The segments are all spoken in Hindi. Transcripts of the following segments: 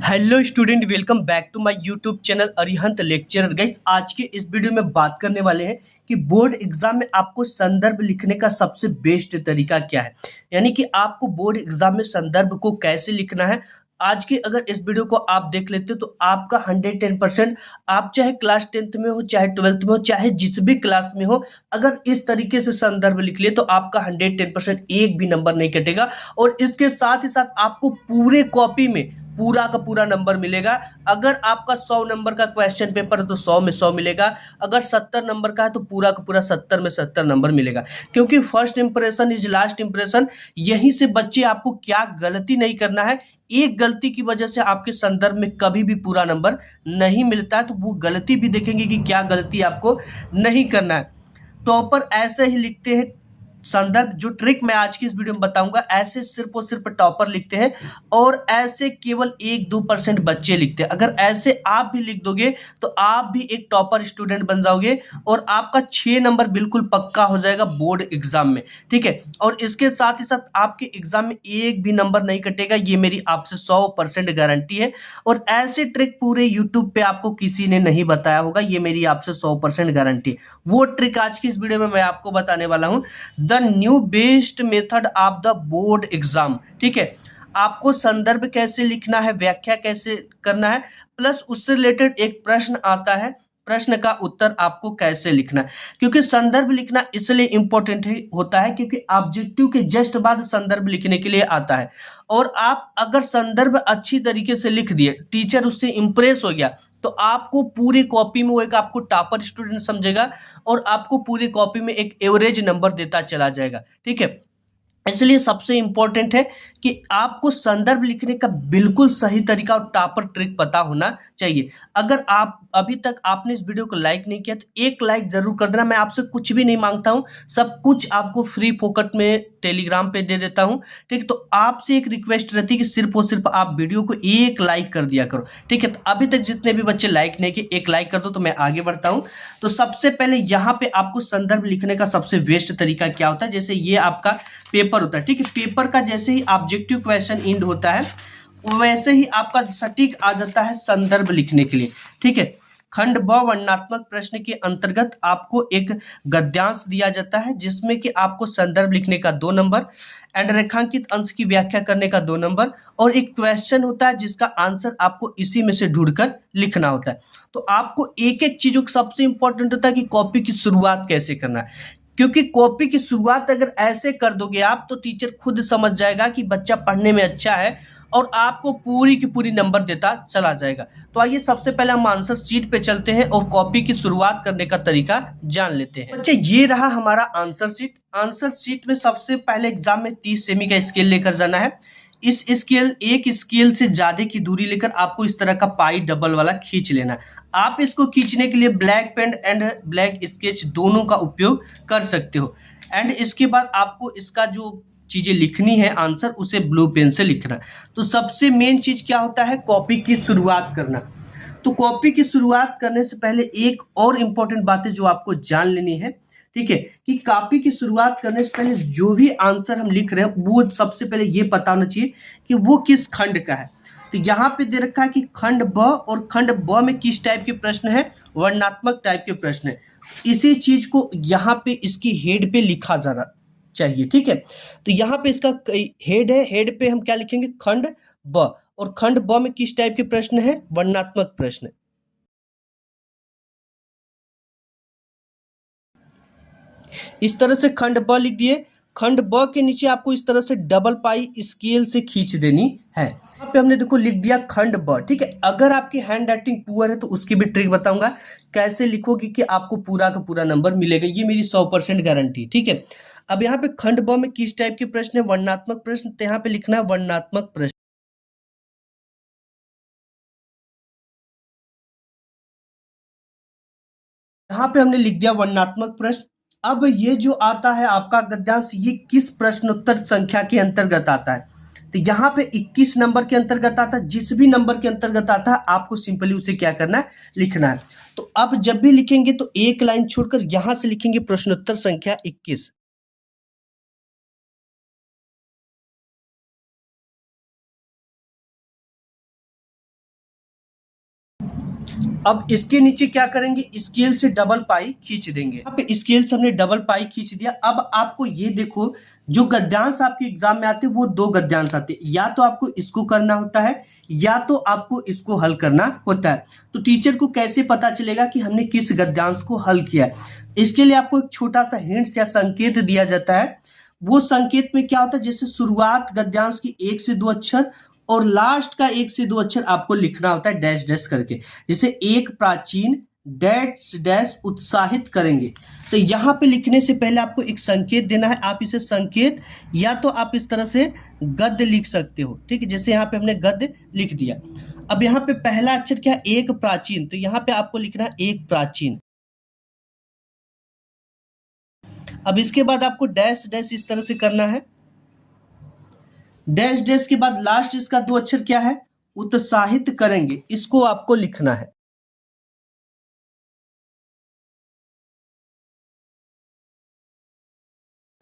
Hello student, welcome back to my YouTube channel Arihant lecturer. Guys, आज के इस वीडियो में बात करने वाले हैं कि बोर्ड एग्जाम में आपको संदर्भ लिखने का सबसे बेस्ट तरीका क्या है। यानी कि आपको बोर्ड एग्जाम में संदर्भ को कैसे लिखना है। आज के अगर इस वीडियो को आप देख लेते हो तो आपका 110%, आप चाहे क्लास 10th में हो, चाहे 12th में हो, चाहे जिस भी क्लास में हो, अगर इस तरीके से संदर्भ लिख लिए तो आपका 110% एक भी नंबर नहीं कटेगा। और इसके साथ ही साथ आपको पूरे कॉपी में पूरा का पूरा नंबर मिलेगा। अगर आपका 100 नंबर का क्वेश्चन पेपर है तो 100 में 100 मिलेगा। अगर 70 नंबर का है तो पूरा का पूरा 70 में 70 नंबर मिलेगा। क्योंकि first impression is last impression. यहीं से बच्चे आपको क्या गलती नहीं करना है। एक गलती की वजह से आपके संदर्भ में कभी भी पूरा नंबर नहीं मिलता है, तो वो गलती भी देखेंगे कि क्या गलती आपको नहीं करना है। टॉपर ऐसे ही लिखते हैं संदर्भ। जो ट्रिक मैं आज की इस वीडियो में बताऊंगा, ऐसे सिर्फ और सिर्फ टॉपर लिखते हैं और ऐसे केवल 1-2% बच्चे लिखते हैं। अगर ऐसे आप भी लिख दोगे तो आप भी एक टॉपर स्टूडेंट बन जाओगे और आपका 6 नंबर बिल्कुल पक्का हो जाएगा बोर्ड एग्जाम में। ठीक है, और इसके साथ ही साथ आपके एग्जाम में एक भी नंबर नहीं कटेगा, ये मेरी आपसे 100% गारंटी है। और ऐसे ट्रिक पूरे यूट्यूब पे आपको किसी ने नहीं बताया होगा, ये मेरी आपसे 100% गारंटी है। वो ट्रिक आज की इस वीडियो में मैं आपको बताने वाला हूं, the new best method of the board exam. ठीक है, आपको संदर्भ कैसे लिखना है, व्याख्या कैसे करना है, प्लस उससे रिलेटेड एक प्रश्न आता है, प्रश्न का उत्तर आपको कैसे लिखना है। क्योंकि संदर्भ लिखना इसलिए इंपॉर्टेंट होता है क्योंकि ऑब्जेक्टिव के जस्ट बाद संदर्भ लिखने के लिए आता है। और आप अगर संदर्भ अच्छी तरीके से लिख दिए, टीचर उससे इंप्रेस हो गया, तो आपको पूरी कॉपी में वो एक आपको टॉपर स्टूडेंट समझेगा और आपको पूरी कॉपी में एक एवरेज नंबर देता चला जाएगा। ठीक है, इसलिए सबसे इंपॉर्टेंट है कि आपको संदर्भ लिखने का बिल्कुल सही तरीका और टॉपर ट्रिक पता होना चाहिए। अगर आप अभी तक आपने इस वीडियो को लाइक नहीं किया तो एक लाइक जरूर कर देना। मैं आपसे कुछ भी नहीं मांगता हूं, सब कुछ आपको फ्री फोकट में टेलीग्राम पे दे देता हूं। ठीक, तो आपसे एक रिक्वेस्ट रहती है कि सिर्फ और सिर्फ आप वीडियो को एक लाइक कर दिया करो। ठीक है, तो अभी तक जितने भी बच्चे लाइक नहीं किए, एक लाइक कर दो तो मैं आगे बढ़ता हूं। तो सबसे पहले यहाँ पे आपको संदर्भ लिखने का सबसे बेस्ट तरीका क्या होता है। जैसे ये आपका पेपर होता है, ठीक है, पेपर का जैसे ही ऑब्जेक्टिव क्वेश्चन इंड होता है वैसे ही आपका सटीक आ जाता है संदर्भ लिखने के लिए। ठीक है, खंड ब वर्णनात्मक प्रश्न के अंतर्गत आपको एक गद्यांश दिया जाता है जिसमें कि आपको संदर्भ लिखने का 2 नंबर एंड रेखांकित अंश की व्याख्या करने का 2 नंबर और एक क्वेश्चन होता है जिसका आंसर आपको इसी में से ढूंढकर लिखना होता है। तो आपको एक एक चीजों का सबसे इंपॉर्टेंट होता है कि कॉपी की शुरुआत कैसे करना है। क्योंकि कॉपी की शुरुआत अगर ऐसे कर दोगे आप तो टीचर खुद समझ जाएगा कि बच्चा पढ़ने में अच्छा है और आपको पूरी की पूरी नंबर देता चला जाएगा। तो आइए सबसे पहले हम आंसर शीट पे चलते हैं और कॉपी की शुरुआत करने का तरीका जान लेते हैं। बच्चे, ये रहा हमारा आंसर शीट। आंसर शीट में सबसे पहले एग्जाम में 30 सेमी का स्केल लेकर जाना है। इस स्केल एक स्केल से ज्यादा की दूरी लेकर आपको इस तरह का पाई डबल वाला खींच लेना है। आप इसको खींचने के लिए black pen and black sketch दोनों का उपयोग कर सकते हो। एंड इसके बाद आपको इसका जो चीजें लिखनी है आंसर, उसे ब्लू पेन से लिखना है। तो सबसे मेन चीज क्या होता है, कॉपी की शुरुआत करना। तो कॉपी की शुरुआत करने से पहले एक और इम्पोर्टेंट बात है जो आपको जान लेनी है। ठीक है, कि कॉपी की शुरुआत करने से पहले जो भी आंसर हम लिख रहे हैं वो सबसे पहले ये पता होना चाहिए कि वो किस खंड का है। तो यहाँ पे दे रखा है कि खंड ब, और खंड ब में किस टाइप के प्रश्न है, वर्णनात्मक टाइप के प्रश्न है। इसी चीज को यहाँ पे इसकी हेड पे लिखा जाना चाहिए। ठीक है, तो यहाँ पे इसका हेड है, हेड पे हम क्या लिखेंगे, खंड ब। और खंड ब में किस टाइप के प्रश्न है, वर्णनात्मक प्रश्न। इस तरह से खंड ब लिख दिए। खंड ब के नीचे आपको इस तरह से डबल पाई स्केल से खींच देनी है। यहाँ पे हमने देखो लिख दिया खंड ब। ठीक है, अगर आपकी हैंड राइटिंग पुअर है तो उसकी भी ट्रिक बताऊंगा कैसे लिखोगे कि आपको पूरा का पूरा नंबर मिलेगा, ये मेरी 100% गारंटी। ठीक है, अब यहाँ पे खंड ब में किस टाइप के प्रश्न है, वर्णनात्मक प्रश्न, तो यहाँ पे लिखना है वर्णनात्मक प्रश्न। यहाँ पे हमने लिख दिया वर्णनात्मक प्रश्न। अब ये जो आता है आपका गद्यांश, ये किस प्रश्नोत्तर संख्या के अंतर्गत आता है, तो यहाँ पे 21 नंबर के अंतर्गत आता है। जिस भी नंबर के अंतर्गत आता है आपको सिंपली उसे क्या करना है, लिखना है। तो अब जब भी लिखेंगे तो एक लाइन छोड़कर यहां से लिखेंगे प्रश्नोत्तर संख्या 21। अब इसके नीचे क्या करेंगे, स्केल से डबल पाई खींच देंगे। यहाँ पे स्केल से हमने डबल पाई खींच दिया। अब आपको ये देखो, जो गद्यांश आपके एग्जाम में आते हैं वो दो गद्यांश आते हैं, या तो आपको इसको करना होता है या तो आपको इसको हल करना होता है। तो टीचर को कैसे पता चलेगा कि हमने किस गद्यांश को हल किया है? इसके लिए आपको एक छोटा सा हिंट्स या संकेत दिया जाता है। वो संकेत में क्या होता है, जैसे शुरुआत गद्यांश की 1 से 2 अक्षर और लास्ट का 1 से 2 अक्षर आपको लिखना होता है डैश डैश करके। जैसे एक प्राचीन डैश डैश उत्साहित करेंगे, तो यहाँ पे लिखने से पहले आपको एक संकेत देना है। आप इसे संकेत या तो आप इस तरह से गद्य लिख सकते हो, ठीक है। जैसे यहाँ पे हमने गद्य लिख दिया। अब यहाँ पे पहला अक्षर क्या है, एक प्राचीन, तो यहाँ पे आपको लिखना है एक प्राचीन। अब इसके बाद आपको डैश डैश इस तरह से करना है। डैश डैश के बाद लास्ट इसका 2 अक्षर क्या है, उत्साहित करेंगे, इसको आपको लिखना है।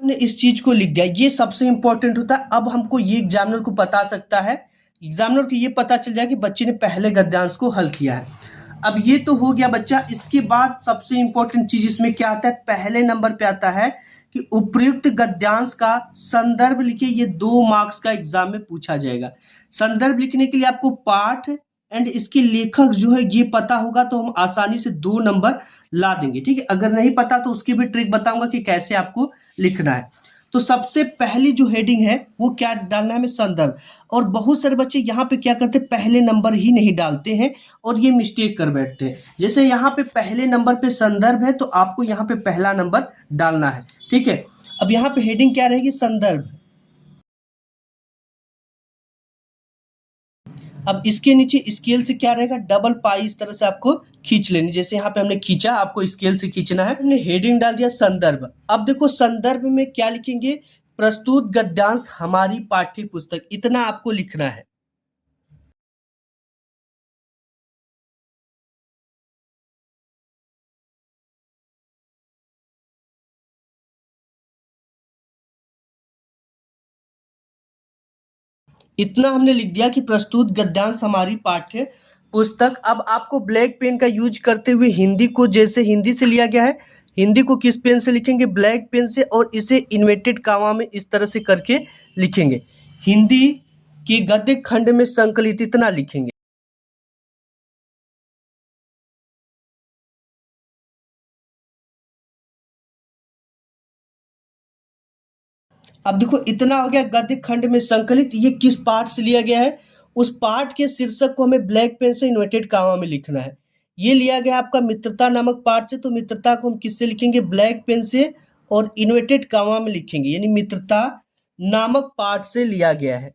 हमने इस चीज को लिख दिया, ये सबसे इंपॉर्टेंट होता है। अब हमको ये एग्जामिनर को बता सकता है, एग्जामिनर को ये पता चल जाए कि बच्चे ने पहले गद्यांश को हल किया है। अब ये तो हो गया बच्चा। इसके बाद सबसे इंपॉर्टेंट चीज इसमें क्या आता है, पहले नंबर पे आता है कि उपयुक्त गद्यांश का संदर्भ लिखिए। ये 2 मार्क्स का एग्जाम में पूछा जाएगा। संदर्भ लिखने के लिए आपको पाठ एंड इसके लेखक जो है ये पता होगा तो हम आसानी से 2 नंबर ला देंगे, ठीक है। अगर नहीं पता तो उसकी भी ट्रिक बताऊंगा कि कैसे आपको लिखना है। तो सबसे पहली जो हेडिंग है वो क्या डालना है हमें, संदर्भ। और बहुत सारे बच्चे यहाँ पे क्या करते हैं, पहले नंबर ही नहीं डालते हैं और ये मिस्टेक कर बैठते हैं। जैसे यहाँ पे पहले नंबर पे संदर्भ है तो आपको यहाँ पे पहला नंबर डालना है, ठीक है। अब यहाँ पे हेडिंग क्या रहेगी, संदर्भ। अब इसके नीचे स्केल से क्या रहेगा, डबल पाई इस तरह से आपको खींच लेनी। जैसे यहाँ पे हमने खींचा, आपको स्केल से खींचना है। हमने हेडिंग डाल दिया संदर्भ। अब देखो संदर्भ में क्या लिखेंगे, प्रस्तुत गद्यांश हमारी पाठ्य पुस्तक, इतना आपको लिखना है। इतना हमने लिख दिया कि प्रस्तुत गद्यांश हमारी पाठ्य पुस्तक। अब आपको ब्लैक पेन का यूज करते हुए हिंदी को, जैसे हिंदी से लिया गया है, हिंदी को किस पेन से लिखेंगे, ब्लैक पेन से, और इसे इन्वर्टेड कामा में इस तरह से करके लिखेंगे। हिंदी के गद्य खंड में संकलित, इतना लिखेंगे। अब देखो इतना हो गया, गद्य खंड में संकलित, ये किस पाठ से लिया गया है, उस पाठ के शीर्षक को हमें ब्लैक पेन से इन्वर्टेड कामा में लिखना है। ये लिया गया आपका मित्रता नामक पाठ से, तो मित्रता को हम किससे लिखेंगे, ब्लैक पेन से, और इन्वर्टेड कामा में लिखेंगे, यानी मित्रता नामक पाठ से लिया गया है।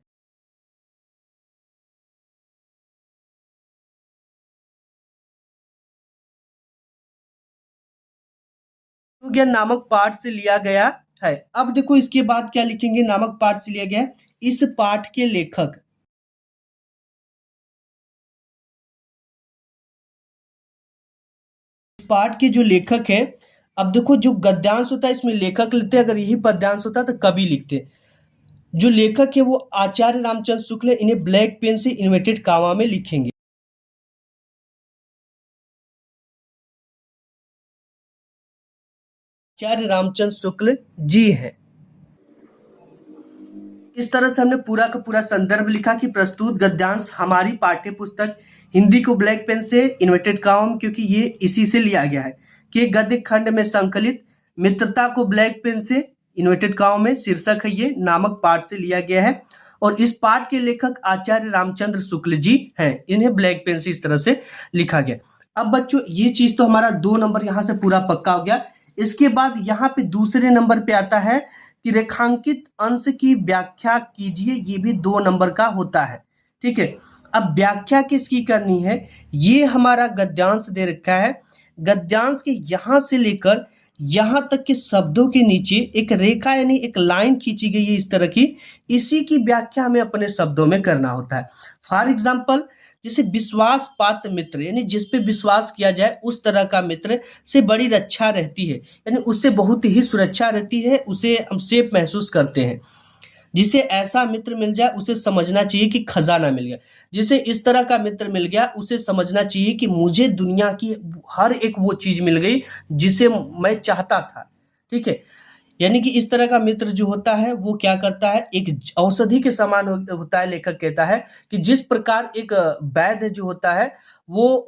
हो गया, नामक पाठ से लिया गया है। अब देखो इसके बाद क्या लिखेंगे, नामक पाठ से लिया गया है, इस पाठ के लेखक। पाठ के जो लेखक हैं, अब देखो जो गद्यांश होता है इसमें लेखक लिखते हैं, अगर यही पद्यांश होता तो कवि लिखते। जो लेखक है वो आचार्य रामचंद्र शुक्ल है, इन्हें ब्लैक पेन से इन्वर्टेड कामा में लिखेंगे। आचार्य रामचंद्र शुक्ल जी हैं। इस तरह से हमने पूरा का पूरा संदर्भ लिखा कि प्रस्तुत गद्यांश हमारी पाठ्य पुस्तक, हिंदी को ब्लैक पेन से इन्वर्टेड कामा, क्योंकि ये इसी से लिया गया है, कि गद्य खंड में संकलित, मित्रता को ब्लैक पेन से इन्वर्टेड कामा में शीर्षक है, ये नामक पाठ से लिया गया है, और इस पाठ के लेखक आचार्य रामचंद्र शुक्ल जी हैं, इन्हें ब्लैक पेन से इस तरह से लिखा गया। अब बच्चों ये चीज तो हमारा 2 नंबर यहाँ से पूरा पक्का हो गया। इसके बाद यहाँ पे दूसरे नंबर पे आता है कि रेखांकित अंश की व्याख्या कीजिए, ये भी 2 नंबर का होता है, ठीक है। अब व्याख्या किसकी करनी है, ये हमारा गद्यांश दे रखा है। गद्यांश के यहाँ से लेकर यहाँ तक के शब्दों के नीचे एक रेखा यानी एक लाइन खींची गई है इस तरह की, इसी की व्याख्या हमें अपने शब्दों में करना होता है। फॉर एग्जाम्पल, जैसे विश्वास पात्र मित्र, यानी जिस पे विश्वास किया जाए उस तरह का मित्र से बड़ी रक्षा रहती है, यानी उससे बहुत ही सुरक्षा रहती है, उसे हम सेफ महसूस करते हैं। जिसे ऐसा मित्र मिल जाए उसे समझना चाहिए कि खजाना मिल गया। जिसे इस तरह का मित्र मिल गया उसे समझना चाहिए कि मुझे दुनिया की हर एक वो चीज़ मिल गई जिसे मैं चाहता था। ठीक है? यानी कि इस तरह का मित्र जो होता है वो क्या करता है, एक औषधि के समान होता है। लेखक कहता है कि जिस प्रकार एक वैद्य जो होता है वो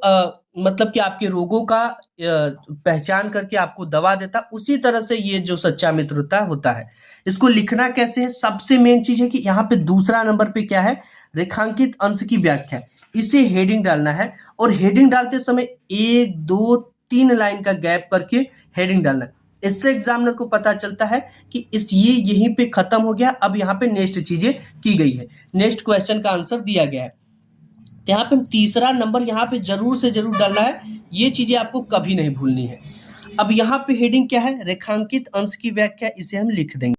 मतलब कि आपके रोगों का पहचान करके आपको दवा देता है, उसी तरह से ये जो सच्चा मित्र होता है। इसको लिखना कैसे है, सबसे मेन चीज है कि यहाँ पे दूसरा नंबर पे क्या है, रेखांकित अंश की व्याख्या। इसे हेडिंग डालना है और हेडिंग डालते समय 1 2 3 लाइन का गैप करके हेडिंग डालना है। इससे एग्जामिनर को पता चलता है कि ये यहीं पे खत्म हो गया, अब यहाँ पे नेक्स्ट चीजें की गई है, नेक्स्ट क्वेश्चन का आंसर दिया गया है। यहाँ पे तीसरा नंबर यहाँ पे जरूर से जरूर डालना है, ये चीजें आपको कभी नहीं भूलनी है। अब यहाँ पे हेडिंग क्या है, रेखांकित अंश की व्याख्या, इसे हम लिख देंगे।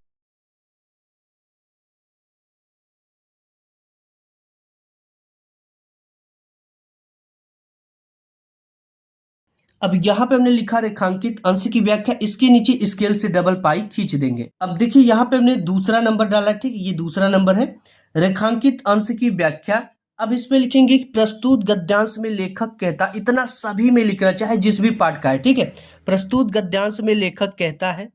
अब यहाँ पे हमने लिखा रेखांकित अंश की व्याख्या, इसके नीचे स्केल से डबल पाई खींच देंगे। अब देखिए यहाँ पे हमने दूसरा नंबर डाला, ठीक, ये दूसरा नंबर है, रेखांकित अंश की व्याख्या। अब इसमें लिखेंगे प्रस्तुत गद्यांश में लेखक कहता, इतना सभी में लिखना चाहे जिस भी पाठ का है, ठीक है। प्रस्तुत गद्यांश में लेखक कहता है,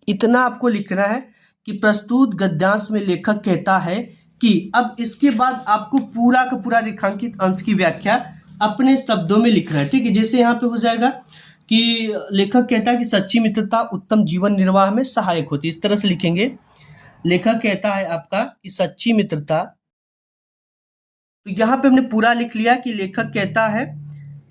इतना आपको लिखना है कि प्रस्तुत गद्यांश में लेखक कहता है कि। अब इसके बाद आपको पूरा का पूरा रेखांकित अंश की व्याख्या अपने शब्दों में लिखना है, ठीक है। जैसे यहाँ पे हो जाएगा कि लेखक कहता है कि सच्ची मित्रता उत्तम जीवन निर्वाह में सहायक होती है, इस तरह से लिखेंगे। लेखक कहता है आपका कि सच्ची मित्रता, तो यहाँ पे हमने पूरा लिख लिया कि लेखक कहता है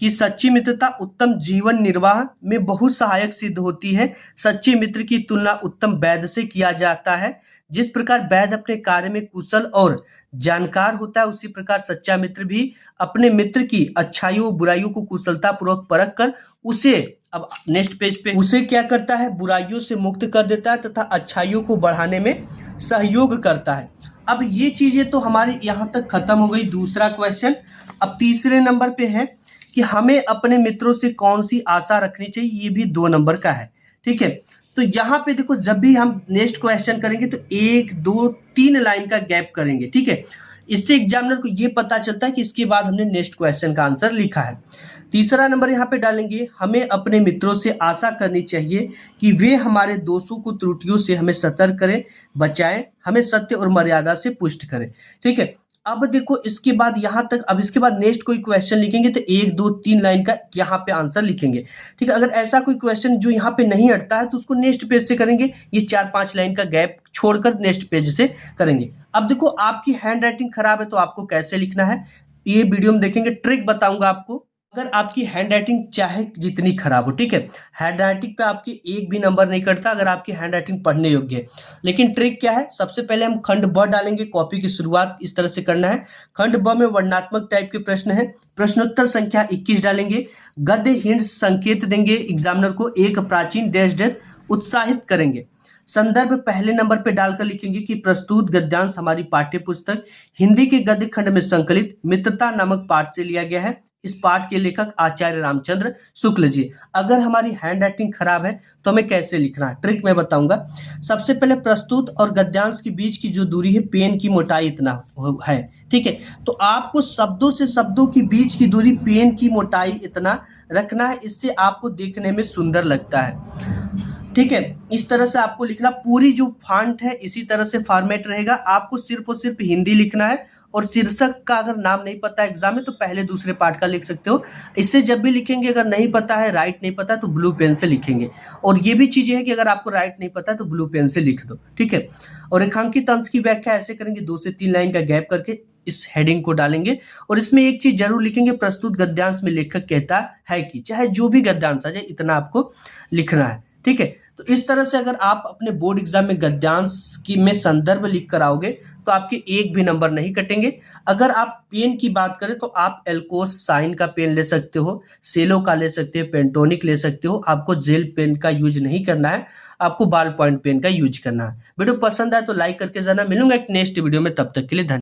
कि सच्ची मित्रता उत्तम जीवन निर्वाह में बहुत सहायक सिद्ध होती है। सच्चे मित्र की तुलना उत्तम वैद्य से किया जाता है। जिस प्रकार वैद्य अपने कार्य में कुशल और जानकार होता है, उसी प्रकार सच्चा मित्र भी अपने मित्र की अच्छाइयों बुराइयों को कुशलता पूर्वक परख कर उसे, अब नेक्स्ट पेज पे, उसे क्या करता है, बुराइयों से मुक्त कर देता है तथा अच्छाइयों को बढ़ाने में सहयोग करता है। अब ये चीजें तो हमारी यहाँ तक खत्म हो गई, दूसरा क्वेश्चन। अब तीसरे नंबर पे है कि हमें अपने मित्रों से कौन सी आशा रखनी चाहिए, ये भी 2 नंबर का है, ठीक है। तो यहाँ पे देखो, जब भी हम नेक्स्ट क्वेश्चन करेंगे तो 1 2 3 लाइन का गैप करेंगे, ठीक है। इससे एग्जामिनर को ये पता चलता है कि इसके बाद हमने नेक्स्ट क्वेश्चन का आंसर लिखा है। तीसरा नंबर यहाँ पे डालेंगे, हमें अपने मित्रों से आशा करनी चाहिए कि वे हमारे दोषों को त्रुटियों से हमें सतर्क करें, बचाएं, हमें सत्य और मर्यादा से पुष्ट करें, ठीक है। अब देखो इसके बाद यहाँ तक, अब इसके बाद नेक्स्ट कोई क्वेश्चन लिखेंगे तो 1 2 3 लाइन का यहाँ पे आंसर लिखेंगे, ठीक है। अगर ऐसा कोई क्वेश्चन जो यहाँ पे नहीं अटता है तो उसको नेक्स्ट पेज से करेंगे, ये 4-5 लाइन का गैप छोड़कर नेक्स्ट पेज से करेंगे। अब देखो आपकी हैंड राइटिंग खराब है तो आपको कैसे लिखना है, ये वीडियो में देखेंगे, ट्रिक बताऊंगा आपको। अगर आपकी हैंड राइटिंग चाहे जितनी खराब हो, ठीक है, हैंड राइटिंग पे आपकी एक भी नंबर नहीं कटता अगर आपकी हैंड राइटिंग पढ़ने योग्य है। लेकिन ट्रिक क्या है, सबसे पहले हम खंड ब डालेंगे, कॉपी की शुरुआत इस तरह से करना है। खंड ब में वर्णनात्मक टाइप के प्रश्न है, प्रश्नोत्तर संख्या 21 डालेंगे, गद्य हिंट संकेत देंगे एग्जामिनर को, एक प्राचीन डैश डैश उत्साहित करेंगे। संदर्भ पहले नंबर पे डालकर लिखेंगे कि प्रस्तुत गद्यांश हमारी पाठ्य पुस्तक हिंदी के गद्य खंड में संकलित मित्रता नामक पाठ से लिया गया है। इस पाठ के लेखक आचार्य रामचंद्र शुक्ल जी। अगर हमारी हैंड राइटिंग खराब है तो हमें कैसे लिखना है, ट्रिक मैं बताऊंगा। सबसे पहले प्रस्तुत और गद्यांश के बीच की जो दूरी है, पेन की मोटाई इतना है, ठीक है। तो आपको शब्दों से शब्दों के बीच की दूरी, पेन की मोटाई इतना रखना है, इससे आपको देखने में सुंदर लगता है, ठीक है। इस तरह से आपको लिखना, पूरी जो फॉन्ट है इसी तरह से फॉर्मेट रहेगा। आपको सिर्फ और सिर्फ हिंदी लिखना है और शीर्षक का अगर नाम नहीं पता एग्जाम में तो पहले दूसरे पार्ट का लिख सकते हो। इससे जब भी लिखेंगे, अगर नहीं पता है, राइट नहीं पता तो ब्लू पेन से लिखेंगे। और ये भी चीजें हैं कि अगर आपको राइट नहीं पता तो ब्लू पेन से लिख दो, ठीक है। और रेखांकित अंश की व्याख्या ऐसे करेंगे, 2 से 3 लाइन का गैप करके इस हेडिंग को डालेंगे। और इसमें एक चीज जरूर लिखेंगे, प्रस्तुत गद्यांश में लेखक कहता है कि, चाहे जो भी गद्यांश आ जाए इतना आपको लिखना है, ठीक है। तो इस तरह से अगर आप अपने बोर्ड एग्जाम में गद्यांश की में संदर्भ लिख कर आओगे तो आपके एक भी नंबर नहीं कटेंगे। अगर आप पेन की बात करें तो आप एल्कोस साइन का पेन ले सकते हो, सेलो का ले सकते हो, पेंटोनिक ले सकते हो। आपको जेल पेन का यूज नहीं करना है, आपको बॉल पॉइंट पेन का यूज करना है। वीडियो पसंद आए तो लाइक करके जाना। मिलूंगा एक नेक्स्ट वीडियो में, तब तक के लिए धन्यवाद।